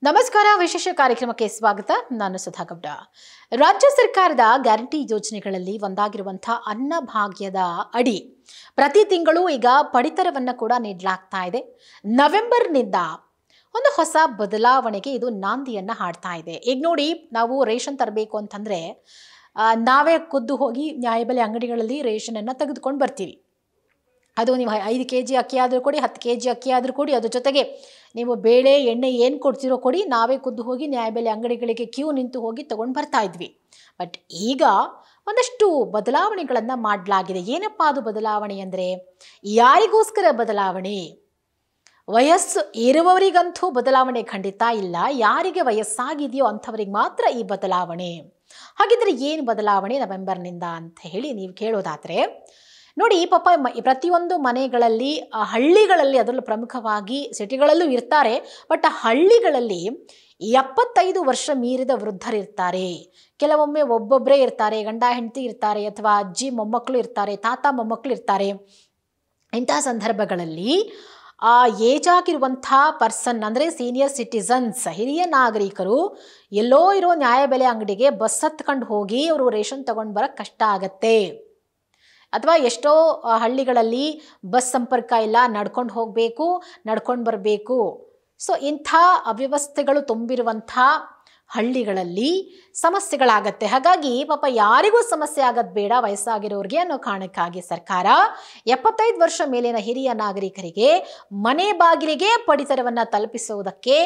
ನಮಸ್ಕಾರ. ವಿಶೇಷ ಕಾರ್ಯಕ್ರಮಕ್ಕೆ ಸ್ವಾಗತ. ನಾನು ಸುಧಾ ಗೌಡ. ರಾಜ್ಯ ಸರ್ಕಾರದ ಗ್ಯಾರಂಟಿ ಯೋಜನೆಗಳಲ್ಲಿ ಒಂದಾಗಿರುವಂತಹ ಅನ್ನಭಾಗ್ಯದ ಅಡಿ ಪ್ರತಿ ತಿಂಗಳು ಈಗ ಪಡಿತರವನ್ನು ಕೂಡ ನೀಡಲಾಗ್ತಾ ಇದೆ. ನವೆಂಬರ್ನಿಂದ ಒಂದು ಹೊಸ ಬದಲಾವಣೆಗೆ ಇದು ನಾಂದಿಯನ್ನು ಹಾಡ್ತಾ ಇದೆ. ಈಗ ನೋಡಿ, ನಾವು ರೇಷನ್ ತರಬೇಕು ಅಂತಂದರೆ ನಾವೇ ಖುದ್ದು ಹೋಗಿ ನ್ಯಾಯಬೆಲೆ ಅಂಗಡಿಗಳಲ್ಲಿ ರೇಷನನ್ನು ತೆಗೆದುಕೊಂಡು ಬರ್ತೀವಿ. ಅದು ನೀವು 5 kg ಅಕ್ಕಿ ಆದರೂ ಕೊಡಿ, 10 kg ಅಕ್ಕಿ ಆದರೂ ಕೊಡಿ, ಅದ್ರ ಜೊತೆಗೆ ನೀವು ಬೇಳೆ ಎಣ್ಣೆ ಏನು ಕೊಡ್ತೀರೋ ಕೊಡಿ, ನಾವೇ ಖುದ್ದು ಹೋಗಿ ನ್ಯಾಯಬೆಲೆ ಅಂಗಡಿಗಳಿಗೆ ಕ್ಯೂ ನಿಂತು ಹೋಗಿ ತೊಗೊಂಡು ಬರ್ತಾ ಇದ್ವಿ. ಬಟ್ ಈಗ ಒಂದಷ್ಟು ಬದಲಾವಣೆಗಳನ್ನು ಮಾಡಲಾಗಿದೆ. ಏನಪ್ಪ ಅದು ಬದಲಾವಣೆ ಅಂದರೆ, ಯಾರಿಗೋಸ್ಕರ ಬದಲಾವಣೆ? ವಯಸ್ಸು ಇರುವವರಿಗಂತೂ ಬದಲಾವಣೆ ಖಂಡಿತ ಇಲ್ಲ. ಯಾರಿಗೆ ವಯಸ್ಸಾಗಿದೆಯೋ ಅಂಥವ್ರಿಗೆ ಮಾತ್ರ ಈ ಬದಲಾವಣೆ. ಹಾಗಿದ್ರೆ ಏನು ಬದಲಾವಣೆ ನವೆಂಬರ್ನಿಂದ ಅಂತ ಹೇಳಿ ನೀವು ಕೇಳೋದಾದರೆ, ನೋಡಿ ಪಾಪ ಪ್ರತಿಯೊಂದು ಮನೆಗಳಲ್ಲಿ, ಹಳ್ಳಿಗಳಲ್ಲಿ, ಅದರಲ್ಲೂ ಪ್ರಮುಖವಾಗಿ ಸಿಟಿಗಳಲ್ಲೂ ಇರ್ತಾರೆ, ಬಟ್ ಹಳ್ಳಿಗಳಲ್ಲಿ 75 ವರ್ಷ ಮೀರಿದ ವೃದ್ಧರಿರ್ತಾರೆ. ಕೆಲವೊಮ್ಮೆ ಒಬ್ಬೊಬ್ಬರೇ ಇರ್ತಾರೆ, ಗಂಡ ಹೆಂಡತಿ ಇರ್ತಾರೆ, ಅಥವಾ ಅಜ್ಜಿ ಮೊಮ್ಮಕ್ಕಳು ಇರ್ತಾರೆ, ತಾತ ಮೊಮ್ಮಕ್ಕಳು ಇರ್ತಾರೆ. ಇಂತಹ ಸಂದರ್ಭಗಳಲ್ಲಿ ಆ ಏಜ್ ಆಗಿರುವಂಥ ಪರ್ಸನ್ ಅಂದರೆ ಸೀನಿಯರ್ ಸಿಟಿಸನ್ಸ್, ಹಿರಿಯ ನಾಗರಿಕರು ಎಲ್ಲೋ ಇರೋ ನ್ಯಾಯಬೆಲೆ ಅಂಗಡಿಗೆ ಬಸ್ ಹತ್ಕೊಂಡು ಹೋಗಿ ಅವರು ರೇಷನ್ ತಗೊಂಡು ಬರೋಕ್ಕೆ ಕಷ್ಟ ಆಗತ್ತೆ. ಅಥವಾ ಎಷ್ಟೋ ಹಳ್ಳಿಗಳಲ್ಲಿ ಬಸ್ ಸಂಪರ್ಕ ಇಲ್ಲ, ನಡ್ಕೊಂಡು ಹೋಗಬೇಕು, ನಡ್ಕೊಂಡು ಬರಬೇಕು. ಸೊ ಇಂಥ ಅವ್ಯವಸ್ಥೆಗಳು ತುಂಬಿರುವಂಥ ಹಳ್ಳಿಗಳಲ್ಲಿ ಸಮಸ್ಯೆಗಳಾಗತ್ತೆ. ಹಾಗಾಗಿ ಪಾಪ ಯಾರಿಗೂ ಸಮಸ್ಯೆ ಆಗೋದು ಬೇಡ ವಯಸ್ಸಾಗಿರೋರಿಗೆ ಅನ್ನೋ ಕಾರಣಕ್ಕಾಗಿ ಸರ್ಕಾರ 75 ವರ್ಷ ಮೇಲಿನ ಹಿರಿಯ ನಾಗರಿಕರಿಗೆ ಮನೆ ಬಾಗಿಲಿಗೆ ಪಡಿತರವನ್ನು ತಲುಪಿಸುವುದಕ್ಕೆ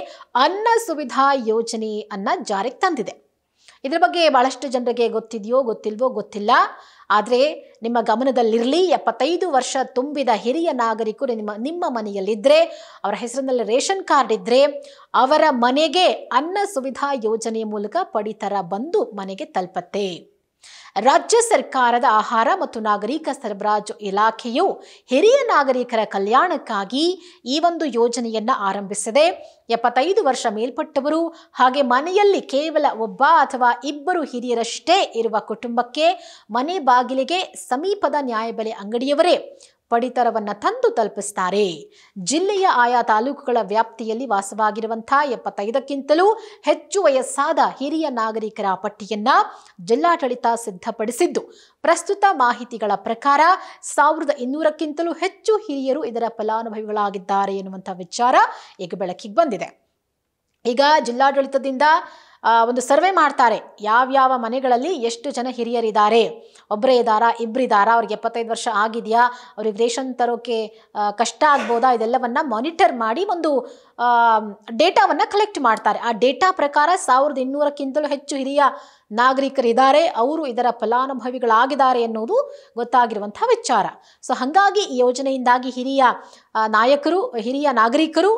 ಅನ್ನ ಸುವಿಧಾ ಯೋಜನೆಯನ್ನು ಜಾರಿಗೆ ತಂದಿದೆ. ಇದ್ರ ಬಗ್ಗೆ ಭಾಳಷ್ಟು ಜನರಿಗೆ ಗೊತ್ತಿದೆಯೋ ಗೊತ್ತಿಲ್ವೋ ಗೊತ್ತಿಲ್ಲ. ಆದರೆ ನಿಮ್ಮ ಗಮನದಲ್ಲಿರಲಿ, 75 ವರ್ಷ ತುಂಬಿದ ಹಿರಿಯ ನಾಗರಿಕರು ನಿಮ್ಮ ಮನೆಯಲ್ಲಿದ್ದರೆ, ಅವರ ಹೆಸರಿನಲ್ಲಿ ರೇಷನ್ ಕಾರ್ಡ್ ಇದ್ದರೆ, ಅವರ ಮನೆಗೆ ಅನ್ನ ಸುವಿಧಾ ಯೋಜನೆಯ ಮೂಲಕ ಪಡಿತರ ಬಂದು ಮನೆಗೆ ತಲುಪತ್ತೆ. ರಾಜ್ಯ ಸರ್ಕಾರದ ಆಹಾರ ಮತ್ತು ನಾಗರಿಕ ಸರಬರಾಜು ಇಲಾಖೆಯು ಹಿರಿಯ ನಾಗರಿಕರ ಕಲ್ಯಾಣಕ್ಕಾಗಿ ಈ ಒಂದು ಯೋಜನೆಯನ್ನು ಆರಂಭಿಸಿದೆ. 75 ವರ್ಷ ಮೇಲ್ಪಟ್ಟವರು ಹಾಗೆ ಮನೆಯಲ್ಲಿ ಕೇವಲ ಒಬ್ಬ ಅಥವಾ ಇಬ್ಬರು ಹಿರಿಯರಷ್ಟೇ ಇರುವ ಕುಟುಂಬಕ್ಕೆ ಮನೆ ಬಾಗಿಲಿಗೆ ಸಮೀಪದ ನ್ಯಾಯಬೆಲೆ ಅಂಗಡಿಯವರೇ ಪಡಿತರವನ್ನು ತಂದು ತಲುಪಿಸ್ತಾರೆ. ಜಿಲ್ಲೆಯ ಆಯಾ ತಾಲೂಕುಗಳ ವ್ಯಾಪ್ತಿಯಲ್ಲಿ ವಾಸವಾಗಿರುವಂಥ 75ಕ್ಕಿಂತಲೂ ಹೆಚ್ಚು ವಯಸ್ಸಾದ ಹಿರಿಯ ನಾಗರಿಕರ ಪಟ್ಟಿಯನ್ನು ಜಿಲ್ಲಾಡಳಿತ ಸಿದ್ಧಪಡಿಸಿದ್ದು, ಪ್ರಸ್ತುತ ಮಾಹಿತಿಗಳ ಪ್ರಕಾರ 1200ಕ್ಕಿಂತಲೂ ಹೆಚ್ಚು ಹಿರಿಯರು ಇದರ ಫಲಾನುಭವಿಗಳಾಗಿದ್ದಾರೆ ಎನ್ನುವಂಥ ವಿಚಾರ ಈಗ ಬೆಳಕಿಗೆ ಬಂದಿದೆ. ಈಗ ಜಿಲ್ಲಾಡಳಿತದಿಂದ ಒಂದು ಸರ್ವೆ ಮಾಡ್ತಾರೆ, ಯಾವ್ಯಾವ ಮನೆಗಳಲ್ಲಿ ಎಷ್ಟು ಜನ ಹಿರಿಯರಿದ್ದಾರೆ, ಒಬ್ಬರೇ ಇದ್ದಾರಾ, ಇಬ್ಬರಿದ್ದಾರಾ, ಅವ್ರಿಗೆ 75 ವರ್ಷ ಆಗಿದೆಯಾ, ಅವ್ರಿಗೆ ರೇಷನ್ ತರೋಕ್ಕೆ ಕಷ್ಟ ಆಗ್ಬೋದಾ, ಇದೆಲ್ಲವನ್ನು ಮಾನಿಟರ್ ಮಾಡಿ ಒಂದು ಡೇಟಾವನ್ನು ಕಲೆಕ್ಟ್ ಮಾಡ್ತಾರೆ. ಆ ಡೇಟಾ ಪ್ರಕಾರ 1200ಕ್ಕಿಂತಲೂ ಹೆಚ್ಚು ಹಿರಿಯ ನಾಗರಿಕರಿದ್ದಾರೆ, ಅವರು ಇದರ ಫಲಾನುಭವಿಗಳಾಗಿದ್ದಾರೆ ಎನ್ನುವುದು ಗೊತ್ತಾಗಿರುವಂಥ ವಿಚಾರ. ಸೊ ಹಾಗಾಗಿ ಈ ಯೋಜನೆಯಿಂದಾಗಿ ಹಿರಿಯ ನಾಗರಿಕರು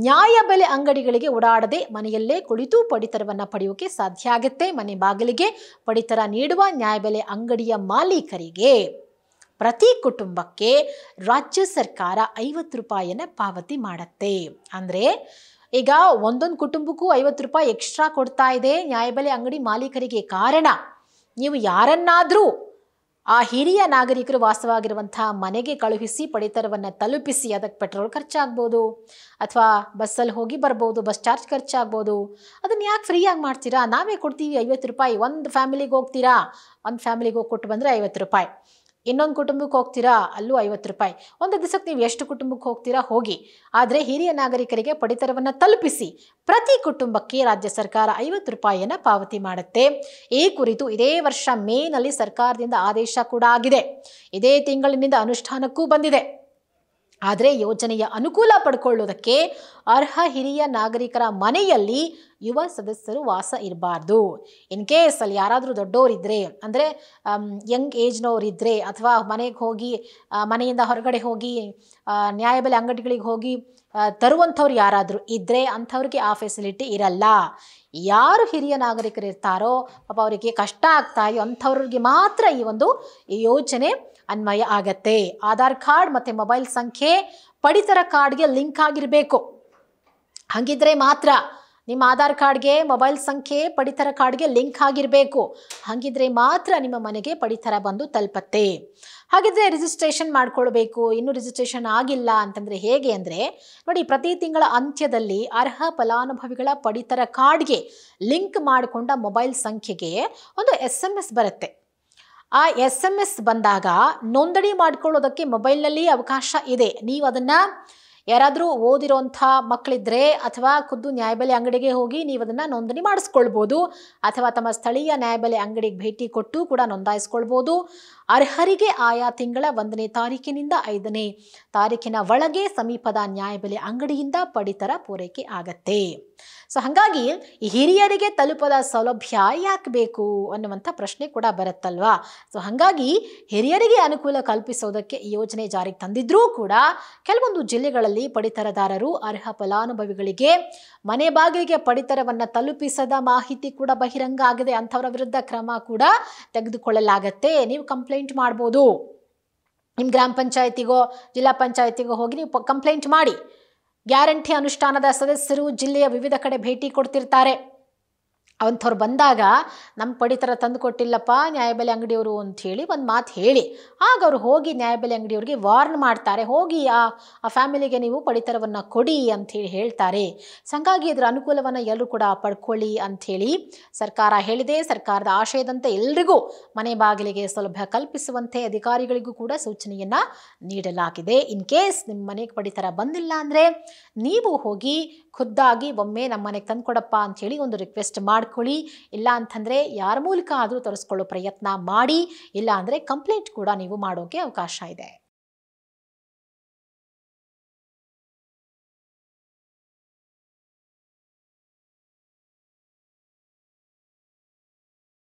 ನ್ಯಾಯಬೆಲೆ ಅಂಗಡಿಗಳಿಗೆ ಓಡಾಡದೆ ಮನೆಯಲ್ಲೇ ಕುಳಿತು ಪಡಿತರವನ್ನು ಪಡೆಯೋಕೆ ಸಾಧ್ಯ ಆಗುತ್ತೆ. ಮನೆ ಬಾಗಿಲಿಗೆ ಪಡಿತರ ನೀಡುವ ನ್ಯಾಯಬೆಲೆ ಅಂಗಡಿಯ ಮಾಲೀಕರಿಗೆ ಪ್ರತಿ ಕುಟುಂಬಕ್ಕೆ ರಾಜ್ಯ ಸರ್ಕಾರ 50 ರೂಪಾಯಿಯನ್ನು ಪಾವತಿ ಮಾಡುತ್ತೆ. ಅಂದರೆ ಈಗ ಒಂದೊಂದು ಕುಟುಂಬಕ್ಕೂ 50 ರೂಪಾಯಿ ಎಕ್ಸ್ಟ್ರಾ ಕೊಡ್ತಾ ಇದೆ ನ್ಯಾಯಬೆಲೆ ಅಂಗಡಿ ಮಾಲೀಕರಿಗೆ. ಕಾರಣ, ನೀವು ಯಾರನ್ನಾದರೂ ಆ ಹಿರಿಯ ನಾಗರಿಕರು ವಾಸವಾಗಿರುವಂಥ ಮನೆಗೆ ಕಳುಹಿಸಿ ಪಡಿತರವನ್ನು ತಲುಪಿಸಿ, ಅದಕ್ಕೆ ಪೆಟ್ರೋಲ್ ಖರ್ಚಾಗ್ಬೋದು, ಅಥವಾ ಬಸ್ಸಲ್ಲಿ ಹೋಗಿ ಬರ್ಬೋದು, ಬಸ್ ಚಾರ್ಜ್ ಖರ್ಚಾಗ್ಬೋದು. ಅದನ್ನು ಯಾಕೆ ಫ್ರೀಯಾಗಿ ಮಾಡ್ತೀರಾ? ನಾವೇ ಕೊಡ್ತೀವಿ 50 ರೂಪಾಯಿ. ಒಂದು ಫ್ಯಾಮಿಲಿಗೆ ಹೋಗ್ತೀರಾ, ಒಂದು ಫ್ಯಾಮಿಲಿಗೆ ಹೋಗಿ ಕೊಟ್ಟು ಬಂದರೆ 50 ರೂಪಾಯಿ. ಇನ್ನೊಂದು ಕುಟುಂಬಕ್ಕೆ ಹೋಗ್ತೀರಾ, ಅಲ್ಲೂ 50 ರೂಪಾಯಿ. ಒಂದು ದಿವಸಕ್ಕೆ ನೀವು ಎಷ್ಟು ಕುಟುಂಬಕ್ಕೆ ಹೋಗ್ತೀರಾ ಹೋಗಿ, ಆದರೆ ಹಿರಿಯ ನಾಗರಿಕರಿಗೆ ಪಡಿತರವನ್ನು ತಲುಪಿಸಿ ಪ್ರತಿ ಕುಟುಂಬಕ್ಕೆ ರಾಜ್ಯ ಸರ್ಕಾರ 50 ರೂಪಾಯಿಯನ್ನು ಪಾವತಿ ಮಾಡುತ್ತೆ. ಈ ಕುರಿತು ಇದೇ ವರ್ಷ ಮೇನಲ್ಲಿ ಸರ್ಕಾರದಿಂದ ಆದೇಶ ಕೂಡ ಆಗಿದೆ. ಇದೇ ತಿಂಗಳಿನಿಂದ ಅನುಷ್ಠಾನಕ್ಕೂ ಬಂದಿದೆ. ಆದರೆ ಯೋಜನೆಯ ಅನುಕೂಲ ಪಡ್ಕೊಳ್ಳೋದಕ್ಕೆ ಅರ್ಹ ಹಿರಿಯ ನಾಗರಿಕರ ಮನೆಯಲ್ಲಿ ಯುವ ಸದಸ್ಯರು ವಾಸ ಇರಬಾರ್ದು. ಇನ್ ಕೇಸ್ ಅಲ್ಲಿ ಯಾರಾದರೂ ದೊಡ್ಡವರಿದ್ದರೆ, ಅಂದರೆ ಯಂಗ್ ಏಜ್ನವರಿದ್ದರೆ, ಅಥವಾ ಮನೆಗೆ ಹೋಗಿ ಮನೆಯಿಂದ ಹೊರಗಡೆ ಹೋಗಿ ನ್ಯಾಯಬೆಲೆ ಅಂಗಡಿಗಳಿಗೆ ಹೋಗಿ ತರುವಂಥವ್ರು ಯಾರಾದರೂ ಇದ್ದರೆ ಅಂಥವ್ರಿಗೆ ಆ ಫೆಸಿಲಿಟಿ ಇರಲ್ಲ. ಯಾರು ಹಿರಿಯ ನಾಗರಿಕರು ಇರ್ತಾರೋ, ಪಾಪ ಅವರಿಗೆ ಕಷ್ಟ ಆಗ್ತಾ ಇದೆಯೋ ಅಂಥವ್ರಿಗೆ ಮಾತ್ರ ಈ ಒಂದು ಯೋಜನೆ ಅನ್ವಯ ಆಗತ್ತೆ. ಆಧಾರ್ ಕಾರ್ಡ್ ಮತ್ತು ಮೊಬೈಲ್ ಸಂಖ್ಯೆ ಪಡಿತರ ಕಾರ್ಡ್ಗೆ ಲಿಂಕ್ ಆಗಿರಬೇಕು. ಹಾಗಿದ್ರೆ ಮಾತ್ರ ನಿಮ್ಮ ಆಧಾರ್ ಕಾರ್ಡ್ಗೆ ಮೊಬೈಲ್ ಸಂಖ್ಯೆ ಪಡಿತರ ಕಾರ್ಡ್ಗೆ ಲಿಂಕ್ ಆಗಿರಬೇಕು. ಹಾಗಿದ್ರೆ ಮಾತ್ರ ನಿಮ್ಮ ಮನೆಗೆ ಪಡಿತರ ಬಂದು ತಲುಪತ್ತೆ. ಹಾಗಿದ್ರೆ ರಿಜಿಸ್ಟ್ರೇಷನ್ ಮಾಡ್ಕೊಳ್ಬೇಕು, ಇನ್ನೂ ರಿಜಿಸ್ಟ್ರೇಷನ್ ಆಗಿಲ್ಲ ಅಂತಂದರೆ ಹೇಗೆ ಅಂದರೆ ನೋಡಿ, ಪ್ರತಿ ತಿಂಗಳ ಅಂತ್ಯದಲ್ಲಿ ಅರ್ಹ ಫಲಾನುಭವಿಗಳ ಪಡಿತರ ಕಾರ್ಡ್ಗೆ ಲಿಂಕ್ ಮಾಡಿಕೊಂಡ ಮೊಬೈಲ್ ಸಂಖ್ಯೆಗೆ ಒಂದು SMS ಬರುತ್ತೆ. ಆ SMS ಬಂದಾಗ ನೋಂದಣಿ ಮಾಡ್ಕೊಳ್ಳೋದಕ್ಕೆ ಮೊಬೈಲ್ನಲ್ಲಿ ಅವಕಾಶ ಇದೆ. ನೀವು ಅದನ್ನು ಯಾರಾದರೂ ಓದಿರೋಂಥ ಮಕ್ಕಳಿದ್ರೆ ಅಥವಾ ಖುದ್ದು ನ್ಯಾಯಬೆಲೆ ಅಂಗಡಿಗೆ ಹೋಗಿ ನೀವು ಅದನ್ನು ನೋಂದಣಿ ಮಾಡಿಸ್ಕೊಳ್ಬೋದು, ಅಥವಾ ತಮ್ಮ ಸ್ಥಳೀಯ ನ್ಯಾಯಬೆಲೆ ಅಂಗಡಿಗೆ ಭೇಟಿ ಕೊಟ್ಟು ಕೂಡ ನೋಂದಾಯಿಸ್ಕೊಳ್ಬೋದು. ಅರ್ಹರಿಗೆ ಆಯಾ ತಿಂಗಳ 1ನೇ ತಾರೀಕಿನಿಂದ 5ನೇ ತಾರೀಕಿನ ಒಳಗೆ ಸಮೀಪದ ನ್ಯಾಯಬೆಲೆ ಅಂಗಡಿಯಿಂದ ಪಡಿತರ ಪೂರೈಕೆ ಆಗತ್ತೆ. ಸೊ ಹಾಗಾಗಿ ಈ ಹಿರಿಯರಿಗೆ ತಲುಪದ ಸೌಲಭ್ಯ ಯಾಕೆ ಬೇಕು ಅನ್ನುವಂಥ ಪ್ರಶ್ನೆ ಕೂಡ ಬರುತ್ತಲ್ವಾ. ಸೊ ಹಾಗಾಗಿ ಹಿರಿಯರಿಗೆ ಅನುಕೂಲ ಕಲ್ಪಿಸೋದಕ್ಕೆ ಈ ಯೋಜನೆ ಜಾರಿಗೆ ತಂದಿದ್ರೂ ಕೂಡ ಕೆಲವೊಂದು ಜಿಲ್ಲೆಗಳಲ್ಲಿ ಪಡಿತರದಾರರು ಅರ್ಹ ಫಲಾನುಭವಿಗಳಿಗೆ ಮನೆ ಬಾಗಿಲಿಗೆ ಪಡಿತರವನ್ನು ತಲುಪಿಸದ ಮಾಹಿತಿ ಕೂಡ ಬಹಿರಂಗ ಆಗಿದೆ. ಅಂಥವರ ವಿರುದ್ಧ ಕ್ರಮ ಕೂಡ ತೆಗೆದುಕೊಳ್ಳಲಾಗತ್ತೆ. ನೀವು ಕಂಪ್ಲೇಂಟ್ ಮಾಡ್ಬೋದು. ನಿಮ್ಮ ಗ್ರಾಮ ಪಂಚಾಯತಿಗೋ ಜಿಲ್ಲಾ ಪಂಚಾಯತಿಗೋ ಹೋಗಿ ನೀವು ಕಂಪ್ಲೇಂಟ್ ಮಾಡಿ. ಗ್ಯಾರಂಟಿ ಅನುಷ್ಠಾನದ ಸದಸ್ಯರು ಜಿಲ್ಲೆಯ ವಿವಿಧ ಕಡೆ ಭೇಟಿ ಕೊಡ್ತಿರ್ತಾರೆ. ಅಂಥವ್ರು ಬಂದಾಗ ನಮ್ಮ ಪಡಿತರ ತಂದು ಕೊಟ್ಟಿಲ್ಲಪ್ಪ ನ್ಯಾಯಬೆಲೆ ಅಂಗಡಿಯವರು ಅಂಥೇಳಿ ಒಂದು ಮಾತು ಹೇಳಿ, ಆಗ ಅವರು ಹೋಗಿ ನ್ಯಾಯಬೆಲೆ ಅಂಗಡಿಯವ್ರಿಗೆ ವಾರ್ನ್ ಮಾಡ್ತಾರೆ, ಹೋಗಿ ಆ ಫ್ಯಾಮಿಲಿಗೆ ನೀವು ಪಡಿತರವನ್ನು ಕೊಡಿ ಅಂಥೇಳಿ ಹೇಳ್ತಾರೆ. ಹಾಗಾಗಿ ಇದರ ಅನುಕೂಲವನ್ನು ಎಲ್ಲರೂ ಕೂಡ ಪಡ್ಕೊಳ್ಳಿ ಅಂಥೇಳಿ ಸರ್ಕಾರ ಹೇಳಿದೆ. ಸರ್ಕಾರದ ಆಶಯದಂತೆ ಎಲ್ರಿಗೂ ಮನೆ ಬಾಗಿಲಿಗೆ ಸೌಲಭ್ಯ ಕಲ್ಪಿಸುವಂತೆ ಅಧಿಕಾರಿಗಳಿಗೂ ಕೂಡ ಸೂಚನೆಯನ್ನು ನೀಡಲಾಗಿದೆ. ಇನ್ ಕೇಸ್ ನಿಮ್ಮ ಮನೆಗೆ ಪಡಿತರ ಬಂದಿಲ್ಲ ಅಂದರೆ ನೀವು ಹೋಗಿ ಖುದ್ದಾಗಿ ಒಮ್ಮೆ ನಮ್ಮ ಮನೆಗೆ ತಂದುಕೊಡಪ್ಪ ಅಂಥೇಳಿ ಒಂದು ರಿಕ್ವೆಸ್ಟ್ ಮಾಡ್ಕೊಳ್ಳಿ. ಇಲ್ಲ ಅಂತಂದರೆ ಯಾರ ಮೂಲಕ ಆದರೂ ತರಿಸ್ಕೊಳ್ಳೋ ಪ್ರಯತ್ನ ಮಾಡಿ. ಇಲ್ಲ ಅಂದರೆ ಕಂಪ್ಲೇಂಟ್ ಕೂಡ ನೀವು ಮಾಡೋಕ್ಕೆ ಅವಕಾಶ ಇದೆ.